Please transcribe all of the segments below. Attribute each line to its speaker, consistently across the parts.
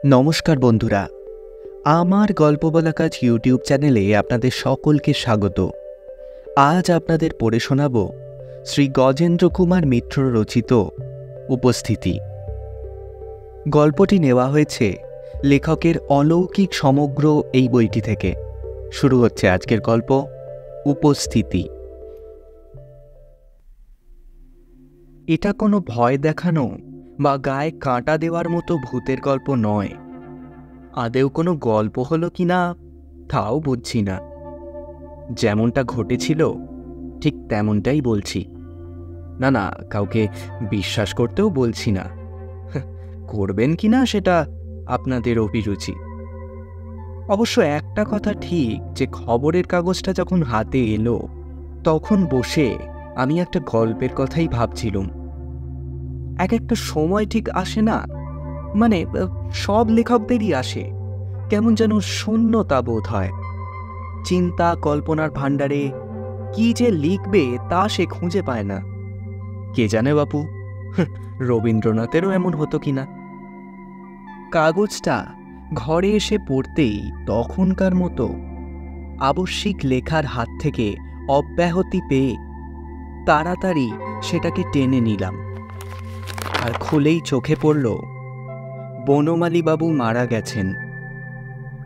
Speaker 1: নমস্কার বন্ধুরা, আমার গল্প বলা কাজ ইউটিউব চ্যানেলে আপনাদের সকলকে স্বাগত। আজ আপনাদের পড়ে শোনাব শ্রী গজেন্দ্র কুমার মিত্র রচিত উপস্থিতি। গল্পটি নেওয়া হয়েছে লেখকের অলৌকিক সমগ্র এই বইটি থেকে। শুরু হচ্ছে আজকের গল্প উপস্থিতি। এটা কোনো ভয় দেখানো বা গায়ে কাঁটা দেওয়ার মতো ভূতের গল্প নয়। আদেও কোনো গল্প হলো কি না তাও বুঝছি না। যেমনটা ঘটেছিল ঠিক তেমনটাই বলছি। না, কাউকে বিশ্বাস করতেও বলছি না। করবেন কি না সেটা আপনাদের অভিরুচি। অবশ্য একটা কথা ঠিক যে খবরের কাগজটা যখন হাতে এলো তখন বসে আমি একটা গল্পের কথাই ভাবছিলাম। এক একটা সময় ঠিক আসে না, মানে সব লেখকদেরই আসে, কেমন যেন শূন্যতা বোধ হয়। চিন্তা কল্পনার ভাণ্ডারে কি যে লিখবে তা সে খুঁজে পায় না। কে জানে বাপু, রবীন্দ্রনাথেরও এমন হতো কিনা। কাগজটা ঘরে এসে পড়তেই তখনকার মতো আবশ্যিক লেখার হাত থেকে অব্যাহতি পেয়ে তাড়াতাড়ি সেটাকে টেনে নিলাম। আর খুলেই চোখে পড়ল বনমালীবাবু মারা গেছেন।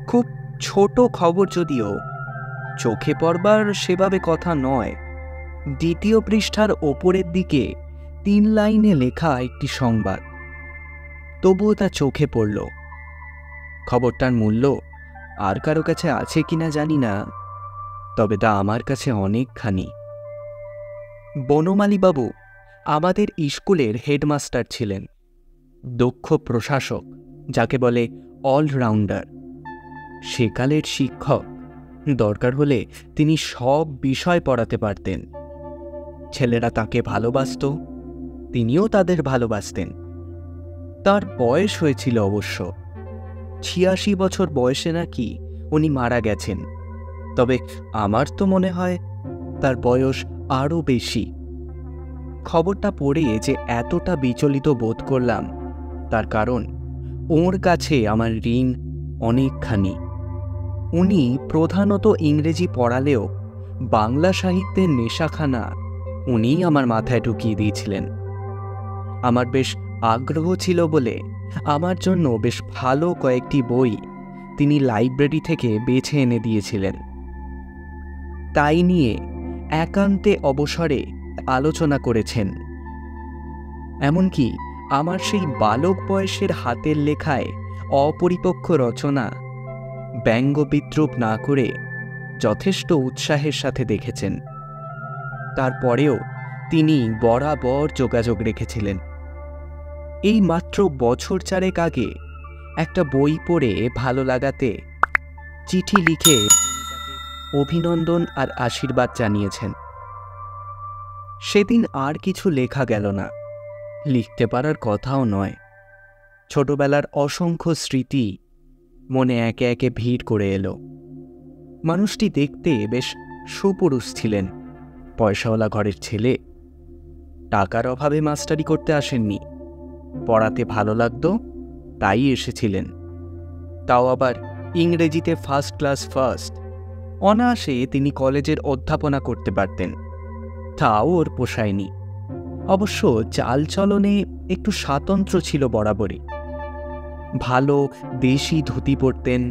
Speaker 1: খুব ছোট খবর, যদিও চোখে পড়বার সেভাবে কথা নয়। দ্বিতীয় পৃষ্ঠার ওপরের দিকে 3 লাইনে লেখা একটি সংবাদ, তবুও তা চোখে পড়ল। খবরটার মূল্য আর কারো কাছে আছে কিনা জানি না, তবে তা আমার কাছে অনেকখানি। বনমালীবাবু আমাদের স্কুলের হেডমাস্টার ছিলেন, দক্ষ প্রশাসক, যাকে বলে অলরাউন্ডার। সেকালের শিক্ষক, দরকার হলে তিনি সব বিষয় পড়াতে পারতেন। ছেলেরা তাকে ভালোবাসত, তিনিও তাদের ভালোবাসতেন। তার বয়স হয়েছিল অবশ্য 86 বছর বয়সে নাকি উনি মারা গেছেন। তবে আমার তো মনে হয় তার বয়স আরও বেশি। খবরটা পড়ে যে এতটা বিচলিত বোধ করলাম তার কারণ ওর কাছে আমার ঋণ অনেকখানি। উনি প্রধানত ইংরেজি পড়ালেও বাংলা সাহিত্যের নেশাখানা উনিই আমার মাথায় ঢুকিয়ে দিয়েছিলেন। আমার বেশ আগ্রহ ছিল বলে আমার জন্য বেশ ভালো কয়েকটি বই তিনি লাইব্রেরি থেকে বেছে এনে দিয়েছিলেন। তাই নিয়ে একান্তে অবসরে আলোচনা করেছেন। এমনকি আমার সেই বালক বয়সের হাতের লেখায় অপরিপক্ক রচনা ব্যঙ্গ বিদ্রূপ না করে যথেষ্ট উৎসাহের সাথে দেখেছেন। তারপরেও তিনি বরাবর যোগাযোগ রেখেছিলেন। এই মাত্র বছর 4 আগে একটা বই পড়ে ভালো লাগাতে চিঠি লিখে অভিনন্দন আর আশীর্বাদ জানিয়েছেন। সেদিন আর কিছু লেখা গেল না, লিখতে পারার কথাও নয়। ছোটবেলার অসংখ্য স্মৃতি মনে একে একে ভিড় করে এলো। মানুষটি দেখতে বেশ সুপুরুষ ছিলেন, পয়সাওয়ালা ঘরের ছেলে। টাকার অভাবে মাস্টারি করতে আসেননি, পড়াতে ভালো লাগতো তাই এসেছিলেন। তাও আবার ইংরেজিতে ফার্স্ট ক্লাস ফার্স্ট। অনায়াসে তিনি কলেজের অধ্যাপনা করতে পারতেন, তাও ওর পোষায়নি। অবশ্য চালচলনে একটু স্বাতন্ত্র ছিল বরাবরই। ভালো দেশি ধুতি পরতেন,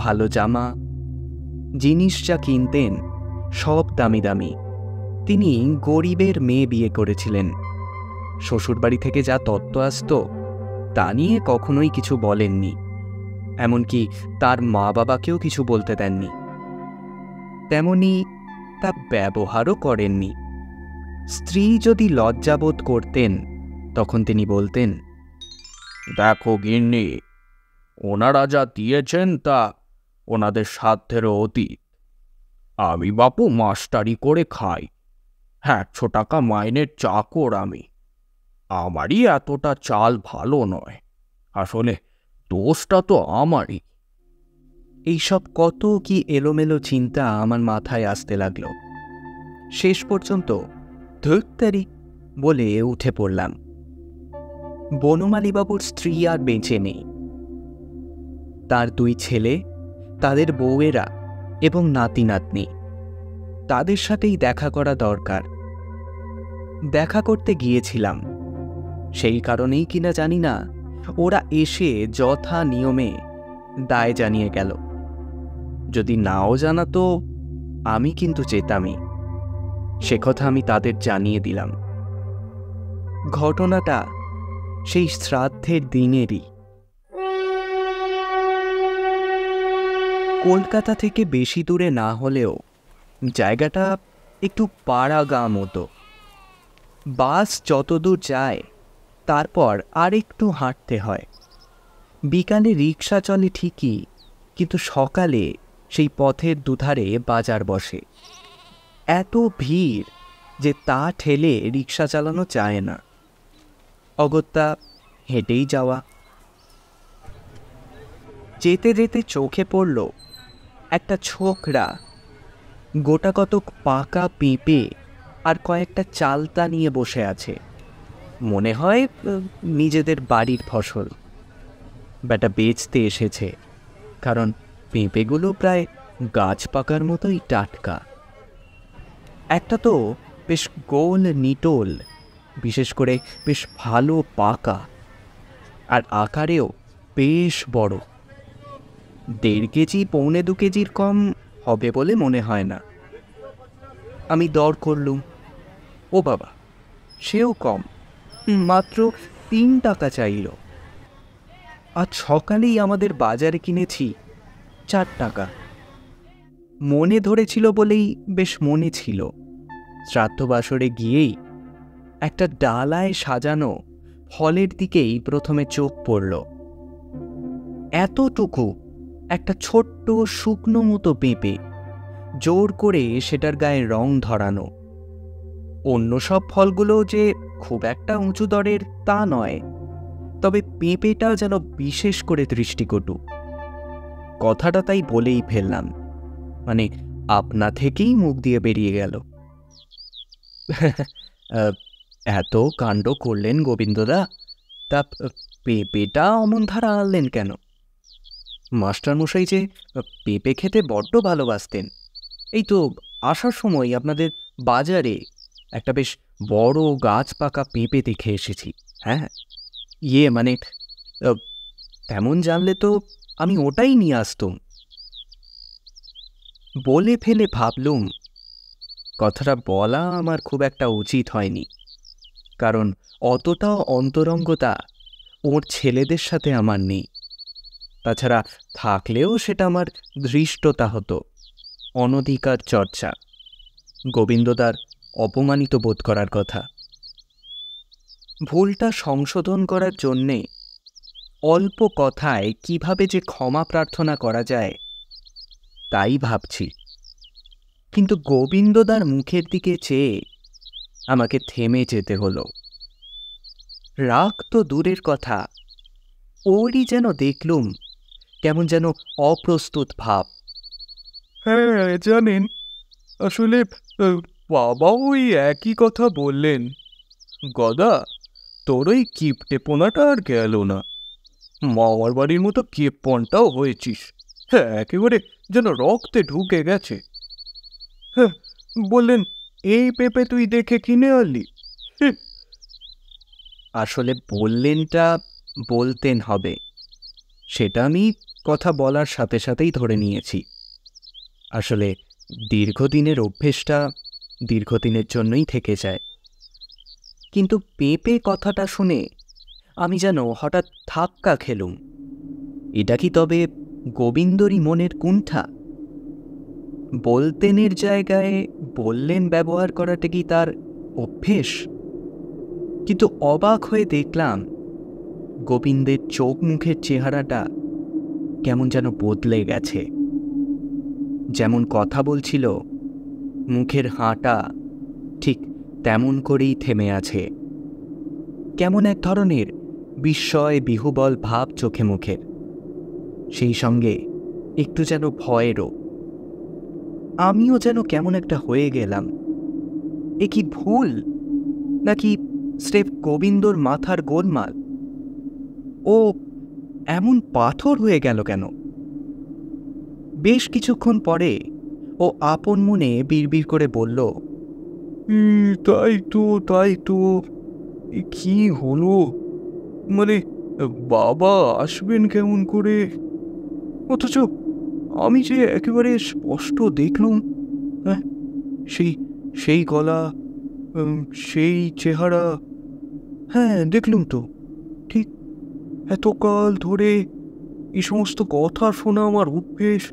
Speaker 1: ভালো জামা, জিনিস যা কিনতেন সব দামি দামি। তিনি গরিবের মেয়ে বিয়ে করেছিলেন। শ্বশুরবাড়ি থেকে যা তত্ত্ব আসত তা নিয়ে কখনোই কিছু বলেননি, এমনকি তার মা বাবাকেও কিছু বলতে দেননি। তেমনি তা ব্যবহারও করেননি। স্ত্রী যদি লজ্জাবোধ করতেন তখন তিনি বলতেন,
Speaker 2: দেখো গিন্নি, ওনারা যা দিয়েছেন তা ওনাদের সাধ্যেরও অতীত। আমি বাপু মাস্টারি করে খাই, 100 টাকা মাইনের চাকর আমি। আমারই এতটা চাল ভালো নয়, আসলে দোষটা তো আমারই।
Speaker 1: এইসব কত কি এলোমেলো চিন্তা আমার মাথায় আসতে লাগলো। শেষ পর্যন্ত ধৈর্যতারি বলে উঠে পড়লাম। বনমালীবাবুর স্ত্রী আর বেঁচে নেই। তার 2 ছেলে, তাদের বউয়েরা এবং নাতি নাতনি, তাদের সাথেই দেখা করা দরকার। দেখা করতে গিয়েছিলাম, সেই কারণেই কিনা জানি না ওরা এসে যথা নিয়মে দায় জানিয়ে গেল। যদি নাও জানাতো আমি কিন্তু যেতামই, সে কথা আমি তাদের জানিয়ে দিলাম। ঘটনাটা সেই শ্রাদ্ধের দিনেরই। কলকাতা থেকে বেশি দূরে না হলেও জায়গাটা একটু পাড়াগাঁ মতো। বাস যতদূর যায় তারপর আর একটু হাঁটতে হয়। বিকালে রিক্সা চলে ঠিকই, কিন্তু সকালে সেই পথের দুধারে বাজার বসে। এত ভিড় যে তা ঠেলে রিক্সা চালানো যায় না, অগত্যা হেঁটেই যাওয়া। যেতে যেতে চোখে পড়ল একটা ছোকরা গোটা কতক পাকা পেঁপে আর কয়েকটা চালতা নিয়ে বসে আছে। মনে হয় নিজেদের বাড়ির ফসল। বেটা বেচতে এসেছে, কারণ পেঁপেগুলো প্রায় গাছ পাকার মতোই টাটকা। একটা তো বেশ গোল নিটোল, বিশেষ করে বেশ ভালো পাকা, আর আকারেও বেশ বড়। 1.5 কেজি 1.25 কেজির কম হবে বলে মনে হয় না। আমি দর করলুম। ও বাবা, সেও কম, মাত্র 3 টাকা চাইল। আজ সকালেই আমাদের বাজারে কিনেছি 4 টাকা। মনে ধরেছিল বলেই বেশ মনে ছিল। শ্রাদ্ধবাসরে গিয়েই একটা ডালায় সাজানো ফলের দিকেই প্রথমে চোখ পড়ল। এতটুকু একটা ছোট্ট শুকনো মতো পেঁপে, জোর করে সেটার গায়ে রং ধরানো। অন্য সব ফলগুলো যে খুব একটা উঁচু দরের তা নয়, তবে পেঁপেটা যেন বিশেষ করে দৃষ্টিকটু। কথাটা তাই বলেই ফেললাম, মানে আপনা থেকেই মুখ দিয়ে বেরিয়ে গেল। এত কাণ্ড করলেন গোবিন্দদা, তা পেঁপেটা অমন ধারা আনলেন কেন? মাস্টারমশাই যে পেঁপে খেতে বড্ড ভালোবাসতেন। এই তো আসার সময় আপনাদের বাজারে একটা বেশ বড় গাছ পাকা পেঁপে দেখে এসেছি। হ্যাঁ, মানে তেমন জানলে তো আমি ওটাই নিয়ে আসতুম। বলে ফেলে ভাবলুম কথাটা বলা আমার খুব একটা উচিত হয়নি, কারণ অতটাও অন্তরঙ্গতা ওর ছেলেদের সাথে আমার নেই। তাছাড়া থাকলেও সেটা আমার ধৃষ্টতা হতো, অনধিকার চর্চা, গোবিন্দদার অপমানিত বোধ করার কথা। ভুলটা সংশোধন করার জন্যে অল্প কথায় কিভাবে যে ক্ষমা প্রার্থনা করা যায় তাই ভাবছি। কিন্তু গোবিন্দদার মুখের দিকে চেয়ে আমাকে থেমে যেতে হলো। রাগ তো দূরের কথা, ওরই যেন দেখলুম কেমন যেন অপ্রস্তুত ভাব।
Speaker 2: হ্যাঁ জানেন, আসলে বাবা ওই একই কথা বললেন। গদা, তোর ওই কিপটেপোনাটা আর গেল না। মামার বাড়ির মতো কিপপনটাও হয়েছিস। হ্যাঁ, একেবারে যেন রক্তে ঢুকে গেছে। হ্যাঁ, বললেন এই পেঁপে তুই দেখে কিনে আনলি।
Speaker 1: আসলে বললেনটা বলতেন হবে, সেটা আমি কথা বলার সাথে সাথেই ধরে নিয়েছি। আসলে দীর্ঘদিনের অভ্যেসটা দীর্ঘদিনের জন্যই থেকে যায়। কিন্তু পেঁপে কথাটা শুনে আমি যেন হঠাৎ ধাক্কা খেলুম। এটা কি তবে গোবিন্দরই মনের কুণ্ঠা? বলতেনের জায়গায় বললেন ব্যবহার করাটা কি তার অভ্যেস? কিন্তু অবাক হয়ে দেখলাম গোবিন্দের চোখ মুখের চেহারাটা কেমন যেন বদলে গেছে। যেমন কথা বলছিল, মুখের হাঁটা ঠিক তেমন করেই থেমে আছে। কেমন এক ধরনের বিস্ময় বিহুবল ভাব চোখে মুখের, সেই সঙ্গে একটু যেন ভয়েরও। আমিও যেন কেমন একটা হয়ে গেলাম। এ কি ভুল, নাকি স্রেফ গোবিন্দর মাথার গোলমাল? ও এমন পাথর হয়ে গেল কেন? বেশ কিছুক্ষণ পরে ও আপন মনে বিড়বিড় করে বলল,
Speaker 2: তাই তো কি হলো? মানে বাবা আসবেন কেমন করে? অথচ আমি যে একেবারে স্পষ্ট দেখলুম, হ্যাঁ, সেই সেই গলা, সেই চেহারা। হ্যাঁ, দেখলুম তো, ঠিক এতকাল ধরে এই সমস্ত কথা শোনা আমার অভ্যেস।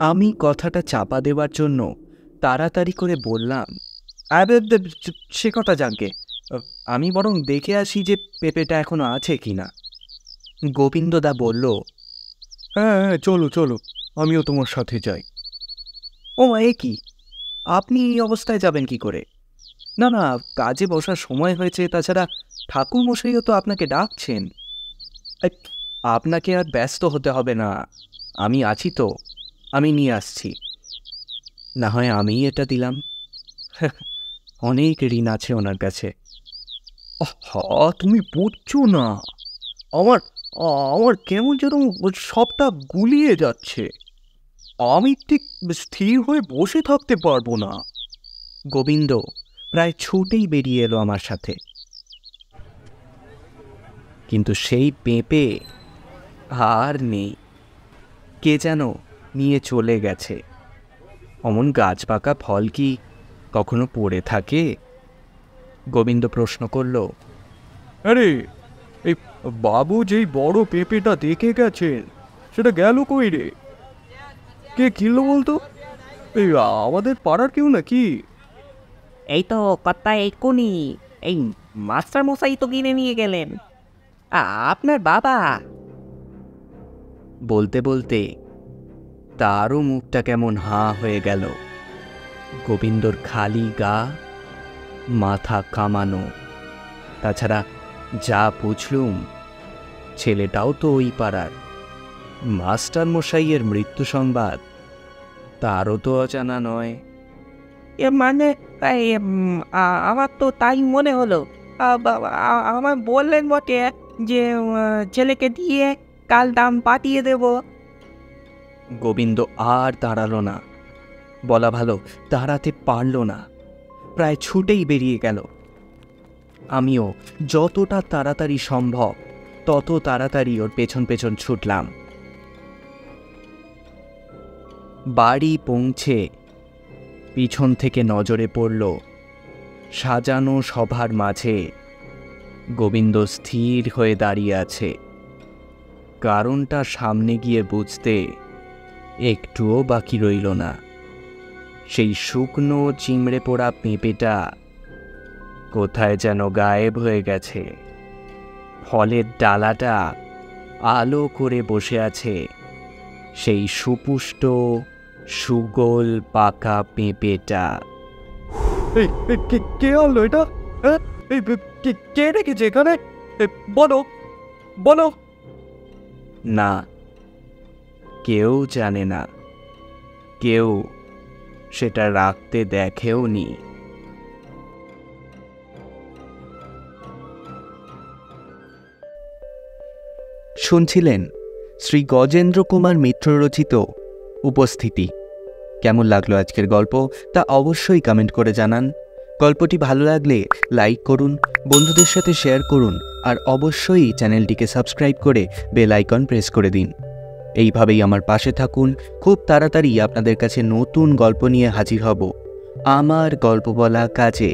Speaker 1: আমি কথাটা চাপা দেওয়ার জন্য তাড়াতাড়ি করে বললাম, আরে সে কথা যাকে, আমি বরং দেখে আসি যে পেঁপেটা এখনো আছে কিনা। গোবিন্দদা বলল,
Speaker 2: হ্যাঁ, চলো চলো, আমিও তোমার সাথে যাই।
Speaker 1: ও এ কি, আপনি এই অবস্থায় যাবেন কি করে? না না, কাজে বসার সময় হয়েছে, তাছাড়া ঠাকুরমশাইও তো আপনাকে ডাকছেন। এই, আপনাকে আর ব্যস্ত হতে হবে না, আমি আছি তো, আমি নিয়ে আসছি। না হয় আমি এটা দিলাম, অনেক ঋণ আছে ওনার কাছে।
Speaker 2: তুমি বুঝছো না, আমার আমার কেমন যেন সবটা গুলিয়ে যাচ্ছে। আমি ঠিক স্থির হয়ে বসে থাকতে পারবো না।
Speaker 1: গোবিন্দ প্রায় ছুটেই বেরিয়ে এলো আমার সাথে, কিন্তু সেই পেঁপে আর নেই, কে যেন নিয়ে চলে গেছে। অমন গাছ পাকা ফল কি কখনো পড়ে থাকে? গোবিন্দ প্রশ্ন করল,
Speaker 2: আরে, এই বাবু যেই বড় পেঁপেটা দেখে গেছেন, সেটা গেল কই রে? কে কিনলো বলতো? এই আমাদের পাড়ার কেউ নাকি?
Speaker 3: এই তো কর্তা এক্ষুনি এই মাস্টার মশাই তো কিনে নিয়ে গেলেন। আপনার বাবা।
Speaker 1: বলতে বলতে তারও মুখটা কেমন হাঁ হয়ে গেল। গোবিন্দর খালি গা, মাথা কামানো, তাছাড়া যা বুঝলুম ছেলেটাও তো ওই পাড়ার। মাস্টার মশাইয়ের মৃত্যু সংবাদ তারও তো অজানা নয়।
Speaker 3: মানে আমার তো তাই মনে হলো। আমার বললেন বটে যে ছেলেকে দিয়ে কাল দাম পাঠিয়ে দেব।
Speaker 1: গোবিন্দ আর দাঁড়ালো না, বলা ভালো দাঁড়াতে পারল না, প্রায় ছুটেই বেরিয়ে গেল। আমিও যতটা তাড়াতাড়ি সম্ভব তত তাড়াতাড়ি ওর পেছন পেছন ছুটলাম। বাড়ি পৌঁছে পিছন থেকে নজরে পড়ল সাজানো সভার মাঝে গোবিন্দ স্থির হয়ে দাঁড়িয়ে আছে। কারণটা সামনে গিয়ে বুঝতে একটুও বাকি রইল না। সেই শুকনো চিমড়ে পোড়া পেঁপেটা কোথায় যেন গায়েব হয়ে গেছে। ফলের ডালাটা আলো করে বসে আছে সেই সুপুষ্ট সুগোল পাকা পেঁপেটা।
Speaker 2: কে আনলো এটা? হ্যাঁ, কে রেখেছে এখানে? বলো বলো।
Speaker 1: না, কেউ জানে না, কেউ সেটা রাখতে দেখেও নি। শুনছিলেন শ্রী গজেন্দ্র কুমার মিত্র রচিত উপস্থিতি। কেমন লাগলো আজকের গল্প তা অবশ্যই কমেন্ট করে জানান। গল্পটি ভালো লাগলে লাইক করুন, বন্ধুদের সাথে শেয়ার করুন, আর অবশ্যই চ্যানেলটিকে সাবস্ক্রাইব করে বেল আইকন প্রেস করে দিন। এইভাবেই আমার পাশে থাকুন। খুব তাড়াতাড়ি আপনাদের কাছে নতুন গল্প নিয়ে হাজির হব আমার গল্প বলা কাজে।